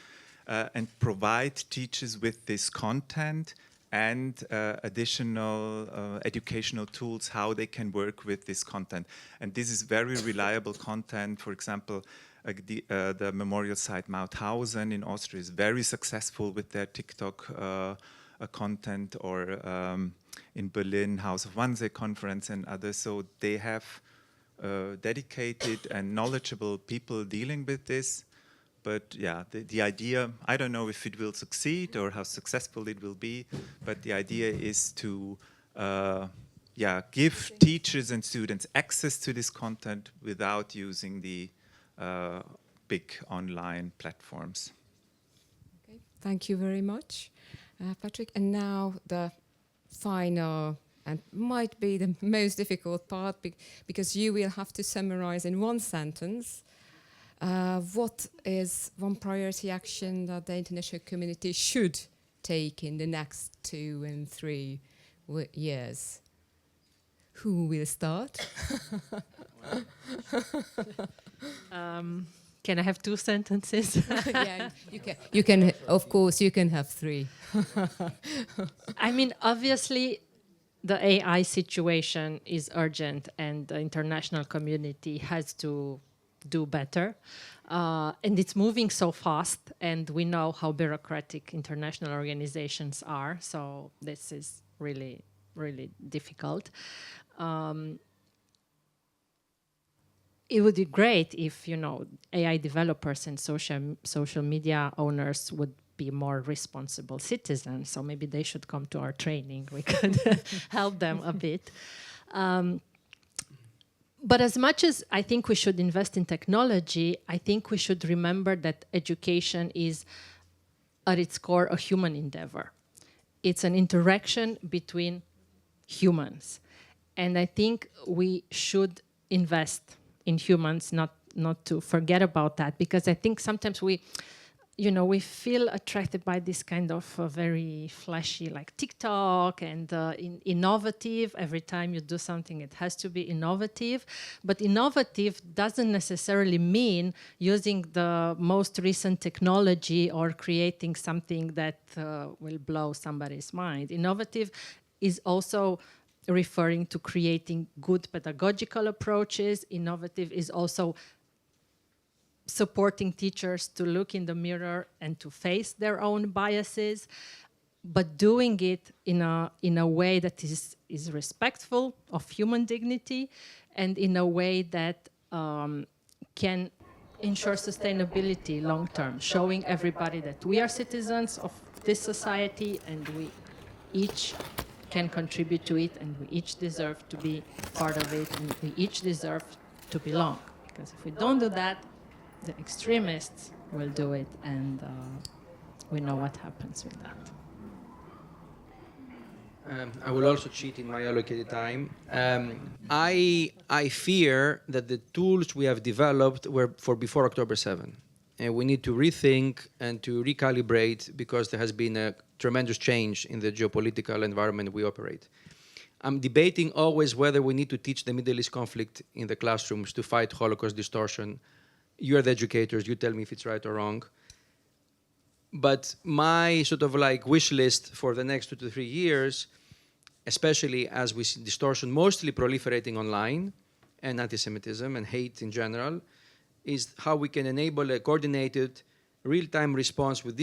Speaker 5: and provide teachers with this content and additional educational tools, how they can work with this content. And this is very reliable content. For example, the memorial site Mauthausen in Austria is very successful with their TikTok content, or in Berlin, House of Wannsee conference and others. So they have dedicated and knowledgeable people dealing with this. But yeah, the idea, I don't know if it will succeed or how successful it will be, but the idea is to give teachers and students access to this content without using the big online platforms.
Speaker 2: Okay. Thank you very much, Patrick. And now the final and might be the most difficult part, because you will have to summarize in one sentence what is one priority action that the international community should take in the next 2 and 3 years? Who will start?
Speaker 4: Can I have 2 sentences?
Speaker 2: Yeah, you can. Of course, you can have 3.
Speaker 4: I mean, obviously, the AI situation is urgent, and the international community has to do better. And it's moving so fast, and we know how bureaucratic international organizations are, so this is really, really difficult. It would be great if, AI developers and social media owners would be more responsible citizens, so maybe they should come to our training. We could help them a bit. But as much as I think we should invest in technology, I think we should remember that education is, at its core, a human endeavor. It's an interaction between humans. And I think we should invest in humans, not to forget about that, because I think sometimes we feel attracted by this kind of very flashy, like TikTok, and innovative. Every time you do something, it has to be innovative. But innovative doesn't necessarily mean using the most recent technology or creating something that will blow somebody's mind. Innovative is also referring to creating good pedagogical approaches. Innovative is also supporting teachers to look in the mirror and to face their own biases, but doing it in a way that is respectful of human dignity, and in a way that can ensure sustainability long term, showing everybody that we are citizens of this society and we each can contribute to it, and we each deserve to be part of it, and we each deserve to belong. Because if we don't do that, the extremists will do it, and we know what happens with that.
Speaker 3: I will also cheat in my allocated time. I fear that the tools we have developed were for before October 7. And we need to rethink and to recalibrate, because there has been a tremendous change in the geopolitical environment we operate. I'm debating always whether we need to teach the Middle East conflict in the classrooms to fight Holocaust distortion. You're the educators, you tell me if it's right or wrong. But my sort of like wish list for the next 2 to 3 years especially as we see distortion mostly proliferating online, and anti-Semitism and hate in general, is how we can enable a coordinated real-time response with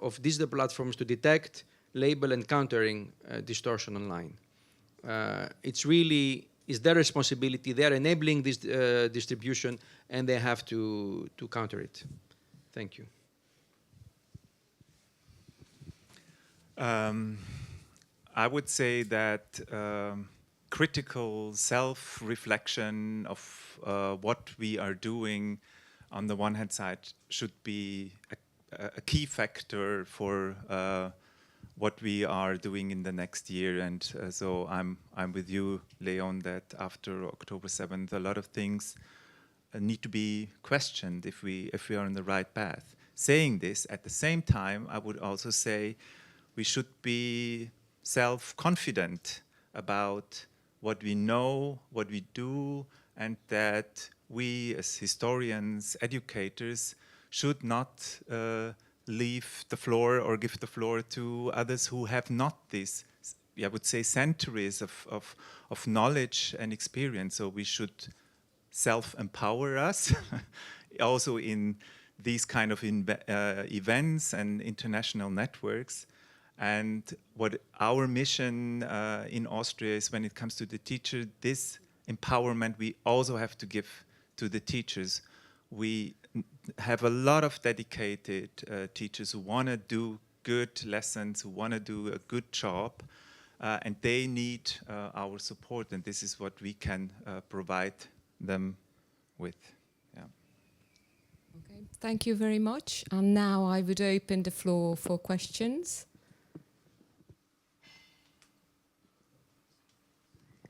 Speaker 3: of digital platforms to detect, label, and countering distortion online. It's their responsibility. They're enabling this distribution, and they have to counter it. Thank you.
Speaker 5: I would say that critical self-reflection of what we are doing on the one hand side should be a key factor for what we are doing in the next year. And so I'm with you, Leon, that after October 7th, a lot of things need to be questioned if we are on the right path. Saying this, at the same time, I would also say we should be self-confident about what we know, what we do, and that we as historians, educators, should not leave the floor or give the floor to others who have not this, I would say, centuries of knowledge and experience. So we should self-empower us also in these kind of events and international networks. And what our mission in Austria is, when it comes to the teacher, this empowerment we also have to give to the teachers. We have a lot of dedicated teachers who want to do good lessons, who want to do a good job, and they need our support, and this is what we can provide them with. Yeah.
Speaker 2: Okay, thank you very much. And now I would open the floor for questions.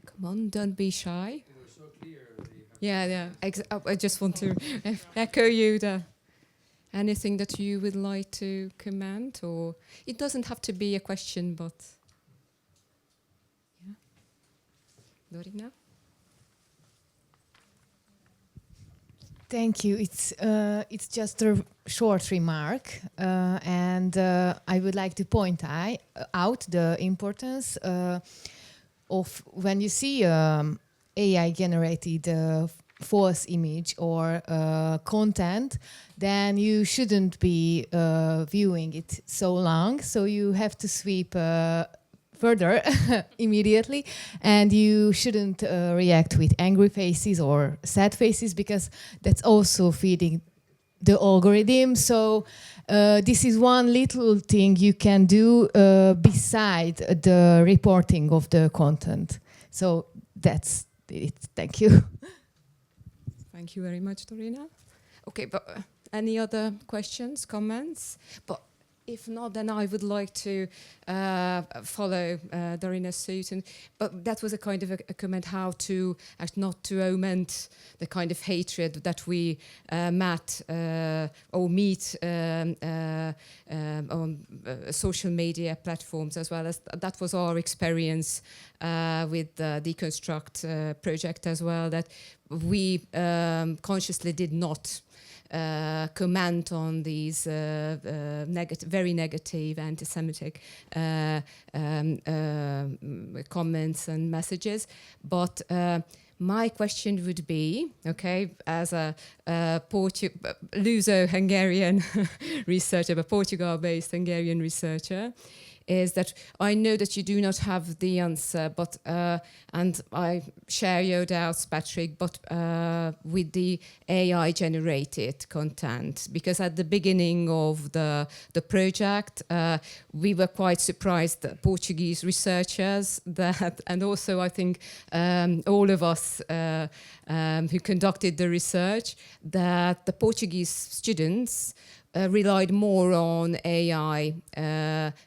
Speaker 2: Come on, don't be shy.
Speaker 3: They were so clear.
Speaker 2: Yeah. I just want to echo you there. Anything that you would like to comment, or it doesn't have to be a question, but yeah. Dorina?
Speaker 6: Thank you. It's just a short remark, and I would like to point out the importance of when you see AI-generated false image or content, then you shouldn't be viewing it so long. So you have to sweep further immediately, and you shouldn't react with angry faces or sad faces, because that's also feeding the algorithm. So this is one little thing you can do beside the reporting of the content. So that's it. Thank you.
Speaker 2: Thank you very much, Dorina. Okay, but any other questions, comments? But if not, then I would like to follow Dorina's suit. But that was a kind of a comment how to not to augment the kind of hatred that we meet on social media platforms, as well as that was our experience with the Deconstruct project as well, that we consciously did not comment on these very negative anti-Semitic comments and messages. But my question would be, okay, as a Luso-Hungarian researcher, a Portugal-based Hungarian researcher, is that I know that you do not have the answer, but and I share your doubts, Patrick, but with the AI-generated content, because at the beginning of the project, we were quite surprised that Portuguese researchers that, and also I think all of us who conducted the research, that the Portuguese students relied more on AI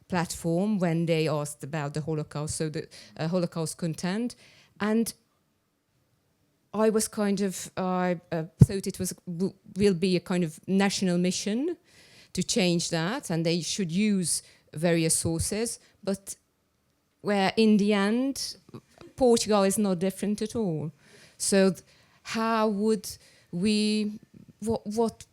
Speaker 2: platform when they asked about the Holocaust, so the Holocaust content. And I was kind of, I thought it will be a kind of national mission to change that, and they should use various sources. But where in the end, Portugal is not different at all. So how would we, what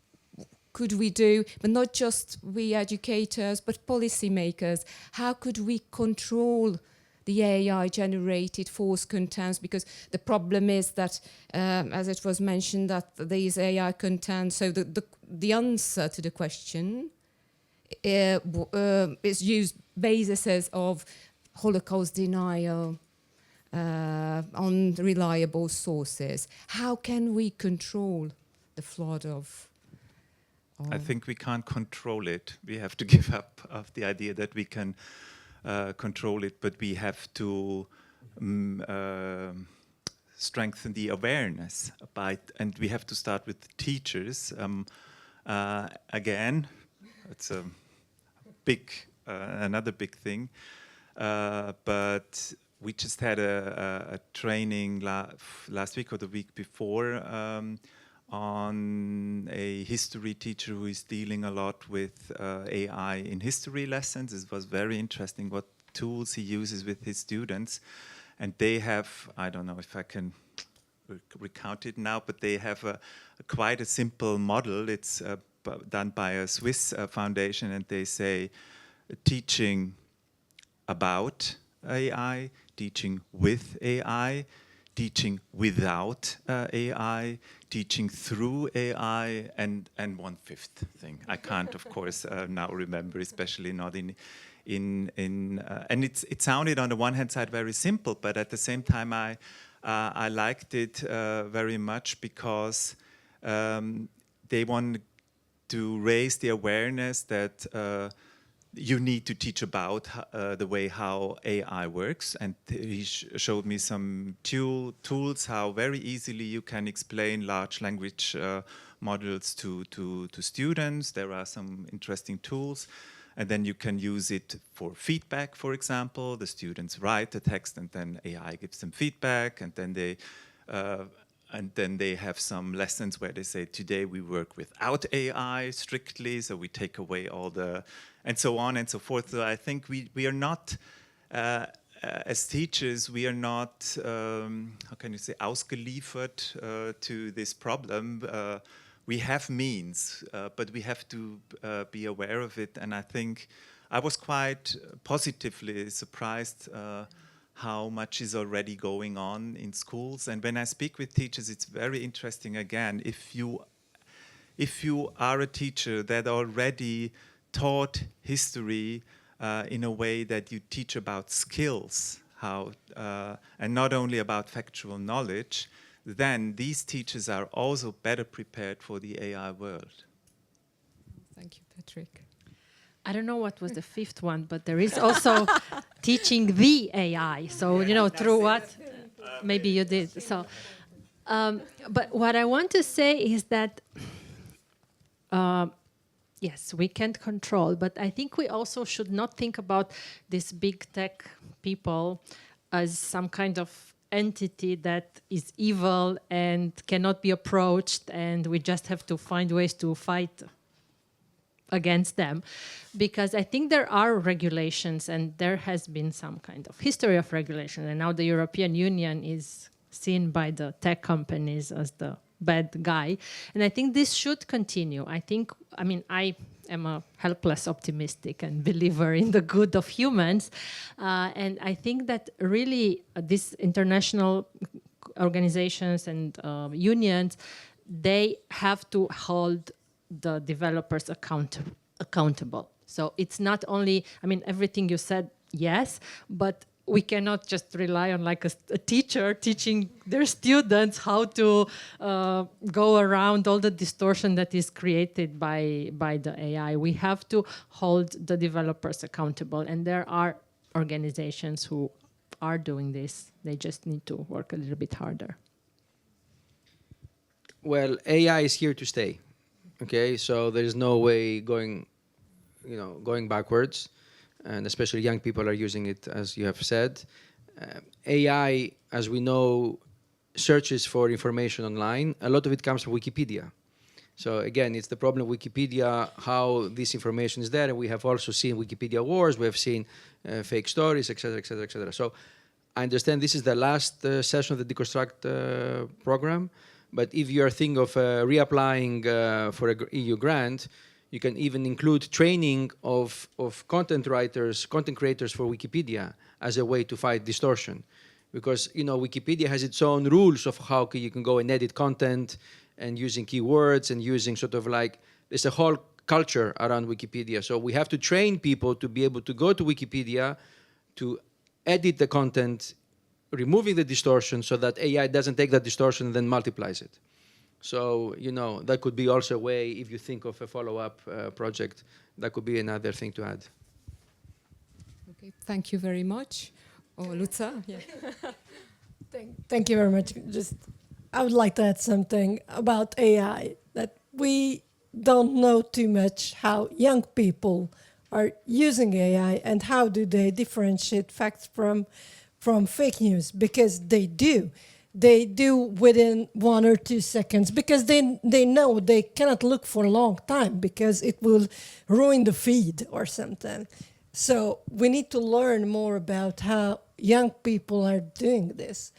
Speaker 2: could we do, but not just we educators, but policymakers? How could we control the AI-generated false contents, because the problem is that, as it was mentioned, that these AI contents, so the answer to the question is used bases of Holocaust denial, unreliable sources. How can we control the flood of...
Speaker 5: I think we can't control it. We have to give up of the idea that we can control it, but we have to strengthen the awareness and we have to start with the teachers. Again, it's a big, another big thing, but we just had a training last week or the week before on a history teacher who is dealing a lot with AI in history lessons. It was very interesting what tools he uses with his students. And they have, I don't know if I can recount it now, but they have quite a simple model. It's done by a Swiss foundation, and they say teaching about AI, teaching with AI, teaching without AI, teaching through AI, and one fifth thing. I can't, of course, now remember, especially not in and it sounded on the one hand side very simple, but at the same time I liked it very much because they want to raise the awareness that you need to teach about the way how AI works, and he showed me some tools how very easily you can explain large language models to students. There are some interesting tools, and then you can use it for feedback. For example, the students write the text, and then AI gives them feedback, and then they have some lessons where they say, today we work without AI strictly, so we take away all the, and so on and so forth. So I think we are not, as teachers, we are not, how can you say, ausgeliefert to this problem. We have means, but we have to be aware of it. And I think I was quite positively surprised how much is already going on in schools. And when I speak with teachers, it's very interesting again. If you are a teacher that already taught history in a way that you teach about skills, how and not only about factual knowledge, then these teachers are also better prepared for the AI world.
Speaker 2: Thank you, Patrick.
Speaker 4: I don't know what was the fifth one, but there is also teaching the AI. So, you know, through what? Maybe you did. So, but what I want to say is that, yes, we can't control, but I think we also should not think about these big tech people as some kind of entity that is evil and cannot be approached, and we just have to find ways to fight against them, because I think there are regulations, and there has been some kind of history of regulation, and now the European Union is seen by the tech companies as the bad guy, and I think this should continue. I am a helpless optimistic and believer in the good of humans, and I think that really these international organizations and unions, they have to hold the developers accountable. So it's not only, everything you said, yes, but we cannot just rely on like a teacher teaching their students how to go around all the distortion that is created by the AI. We have to hold the developers accountable, and there are organizations who are doing this. They just need to work a little bit harder.
Speaker 3: Well, AI is here to stay. Okay, so there's no way going backwards, and especially young people are using it, as you have said. AI, as we know, searches for information online. A lot of it comes from Wikipedia. So again, it's the problem of Wikipedia, how this information is there, and we have also seen Wikipedia wars, we have seen fake stories, etc., etc., etc. So I understand this is the last session of the Deconstruct program. But if you are thinking of reapplying for an EU grant, You can even include training of content writers, content creators for Wikipedia as a way to fight distortion. Because, you know, Wikipedia has its own rules of how you can go and edit content and using keywords and using sort of like, there's a whole culture around Wikipedia. So we have to train people to be able to go to Wikipedia to edit the content, removing the distortion so that AI doesn't take that distortion and then multiplies it. So, you know, that could be also a way, if you think of a follow-up project, that could be another thing to add.
Speaker 2: Okay, thank you very much. Oh, Luca, yeah.
Speaker 7: Thank you very much. Just, I would like to add something about AI, that we don't know too much how young people are using AI and how do they differentiate facts from fake news, because they do. They do within 1 or 2 seconds, because they know they cannot look for a long time because it will ruin the feed or something. So we need to learn more about how young people are doing this,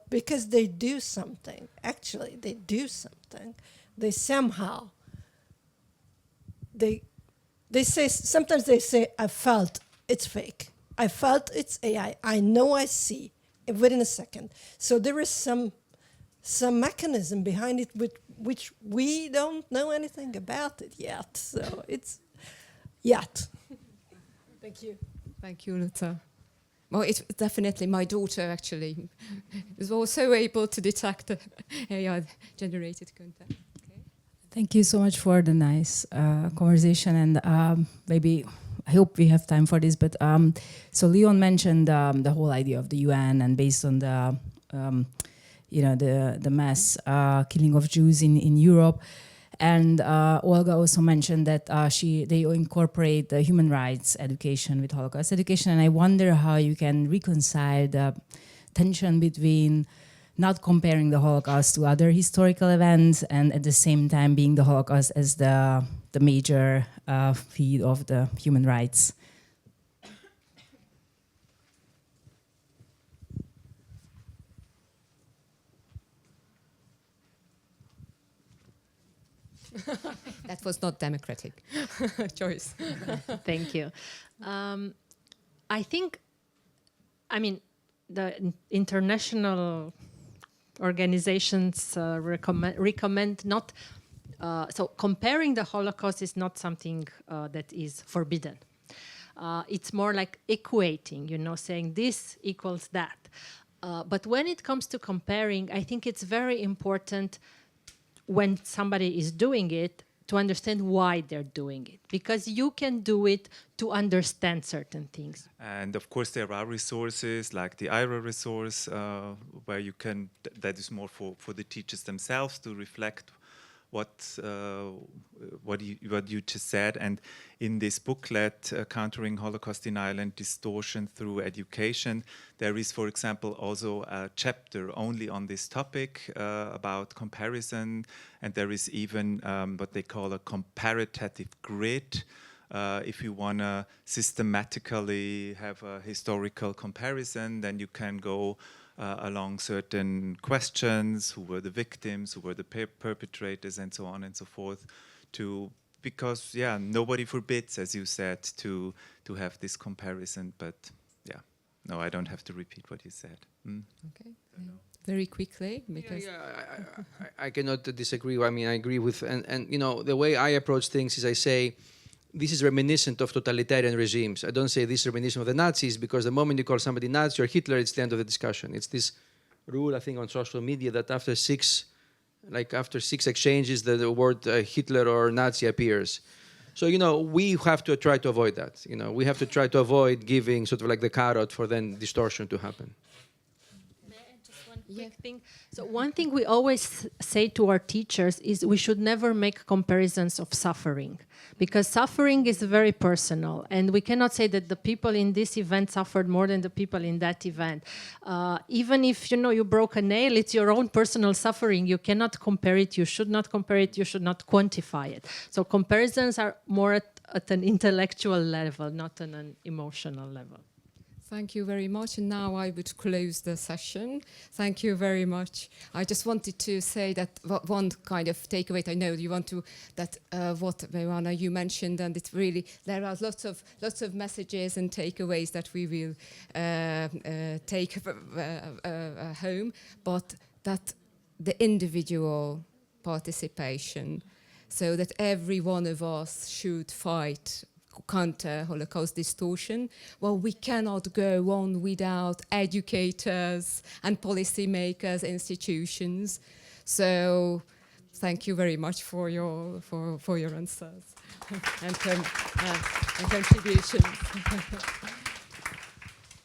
Speaker 7: because they do something. Actually, they do something. They somehow, they say, sometimes they say, I felt it's fake. I felt it's AI. I know I see within a second. So there is some mechanism behind it which we don't know anything about it yet. So it's yet. Thank you.
Speaker 2: Thank you, Luca. Well, it's definitely my daughter, actually, is also able to detect the AI-generated content. Okay.
Speaker 8: Thank you so much for the nice conversation, and maybe I hope we have time for this. But so Leon mentioned the whole idea of the UN, and based on the the mass killing of Jews in Europe. And Olga also mentioned that they incorporate the human rights education with Holocaust education. And I wonder how you can reconcile the tension between not comparing the Holocaust to other historical events and at the same time being the Holocaust as the major feed of the human rights.
Speaker 2: That was not democratic choice.
Speaker 4: Thank you. I think, the international organizations recommend not, so comparing the Holocaust is not something that is forbidden. It's more like equating, saying this equals that. But when it comes to comparing, I think it's very important when somebody is doing it to understand why they're doing it, because you can do it to understand certain things.
Speaker 5: And of course there are resources like the IHRA resource where you can, that is more for the teachers themselves to reflect what you just said. And in this booklet, Countering Holocaust Denial and Distortion Through Education, there is, for example, also a chapter only on this topic about comparison, and there is even what they call a comparative grid. If you want to systematically have a historical comparison, then you can go along certain questions, who were the victims, who were the perpetrators, and so on and so forth, because nobody forbids, as you said, to have this comparison. But no, I don't have to repeat what you said.
Speaker 2: Okay, very quickly, because
Speaker 3: I cannot disagree. I mean, I agree with, and the way I approach things is I say, this is reminiscent of totalitarian regimes. I don't say this is reminiscent of the Nazis, because the moment you call somebody Nazi or Hitler, it's the end of the discussion. It's this rule, I think, on social media that after six exchanges, the word Hitler or Nazi appears. So, we have to try to avoid that. We have to try to avoid giving sort of like the carrot for then distortion to happen.
Speaker 4: Quick thing. So one thing we always say to our teachers is we should never make comparisons of suffering, because suffering is very personal, and we cannot say that the people in this event suffered more than the people in that event. Even if you broke a nail, it's your own personal suffering. You cannot compare it. You should not compare it. You should not quantify it. So comparisons are more at an intellectual level, not on an emotional level.
Speaker 2: Thank you very much. And now I would close the session. Thank you very much. I just wanted to say that one kind of takeaway. I know you want to what Oana you mentioned, and it's really there are lots of messages and takeaways that we will take home, but that the individual participation, so that every one of us should fight counter Holocaust distortion. Well, we cannot go on without educators and policymakers, institutions. So thank you very much for your answers and contributions.